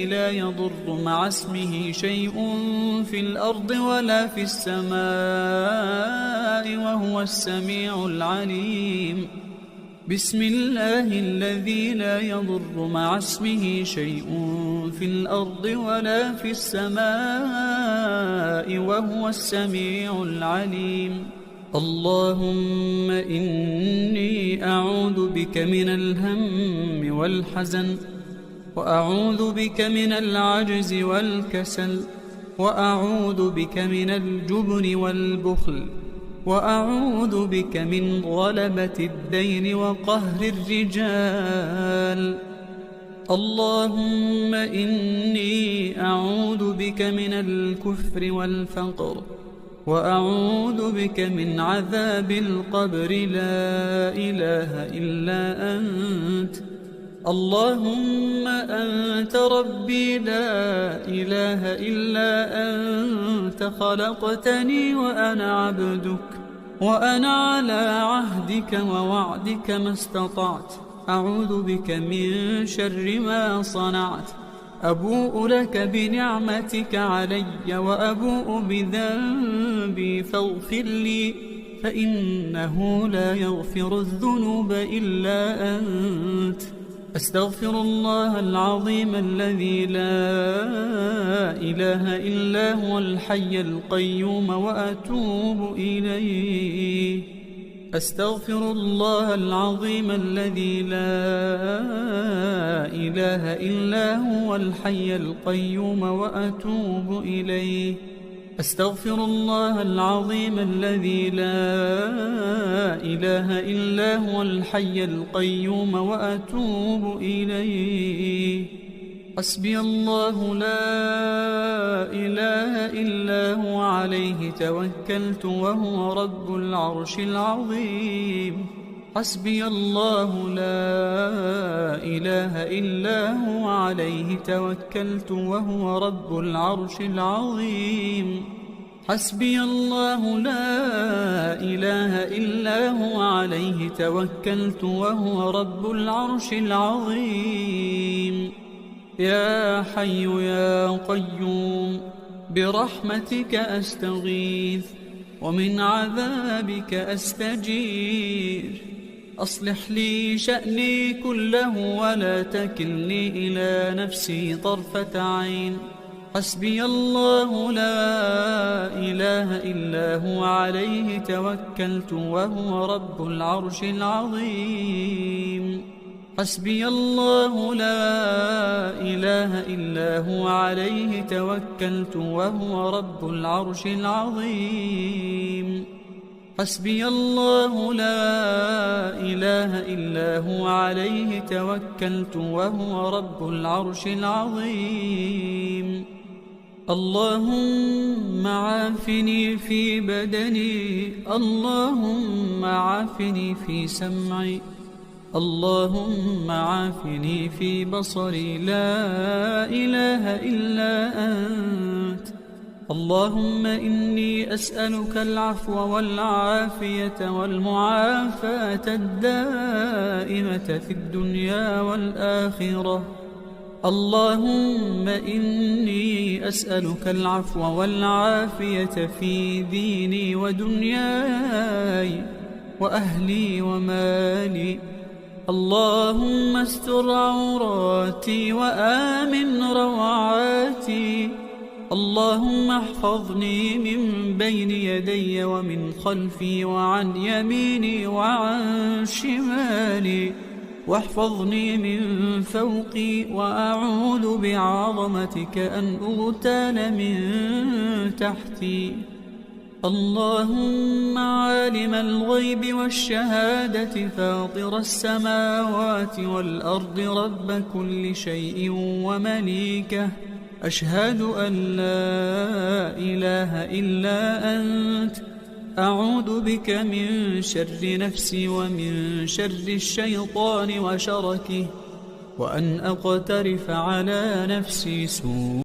لا يضر مع اسمه شيء في الأرض ولا في السماء وهو السميع العليم. بسم الله الذي لا يضر مع اسمه شيء في الأرض ولا في السماء وهو السميع العليم. اللهم إني أعوذ بك من الهم والحزن، وأعوذ بك من العجز والكسل، وأعوذ بك من الجبن والبخل، وأعوذ بك من غلبة الدين وقهر الرجال. اللهم إني أعوذ بك من الكفر والفقر، وأعوذ بك من عذاب القبر. لا إله إلا أنت. اللهم أنت ربي لا إله إلا أنت، خلقتني وأنا عبدك، وأنا على عهدك ووعدك ما استطعت. أعوذ بك من شر ما صنعت. أبوء لك بنعمتك علي وأبوء بذنبي فاغفر لي، فإنه لا يغفر الذنوب إلا أنت. أستغفر الله العظيم الذي لا إله إلا هو الحي القيوم وأتوب إليه. أستغفر الله العظيم الذي لا إله إلا هو الحي القيوم وأتوب إليه. أستغفر الله العظيم الذي لا إله إلا هو الحي القيوم وأتوب إليه. حسبي الله لا إله إلا هو عليه توكلت وهو رب العرش العظيم. حسبي الله لا إله إلا هو عليه توكلت وهو رب العرش العظيم. حسبي الله لا إله إلا هو عليه توكلت وهو رب العرش العظيم. يا حي يا قيوم برحمتك أستغيث ومن عذابك أستجير. أصلح لي شأني كله ولا تكلني إلى نفسي طرفة عين. حسبي الله لا إله إلا هو عليه توكلت وهو رب العرش العظيم. حسبي الله لا إله إلا هو عليه توكلت وهو رب العرش العظيم. حسبي الله لا إله إلا هو عليه توكلت وهو رب العرش العظيم. اللهم عافني في بدني، اللهم عافني في سمعي، اللهم عافني في بصري. لا إله إلا أنت. اللهم إني أسألك العفو والعافية والمعافاة الدائمة في الدنيا والآخرة. اللهم إني أسألك العفو والعافية في ديني ودنياي وأهلي ومالي. اللهم استر عوراتي وآمن روعاتي. اللهم احفظني من بين يدي ومن خلفي وعن يميني وعن شمالي، واحفظني من فوقي، وأعوذ بعظمتك أن أغتال من تحتي. اللهم عالم الغيب والشهادة فاطر السماوات والأرض رب كل شيء ومليكه، أشهد أن لا إله إلا أنت. أعوذ بك من شر نفسي ومن شر الشيطان وشركه، وأن أقترف على نفسي سوء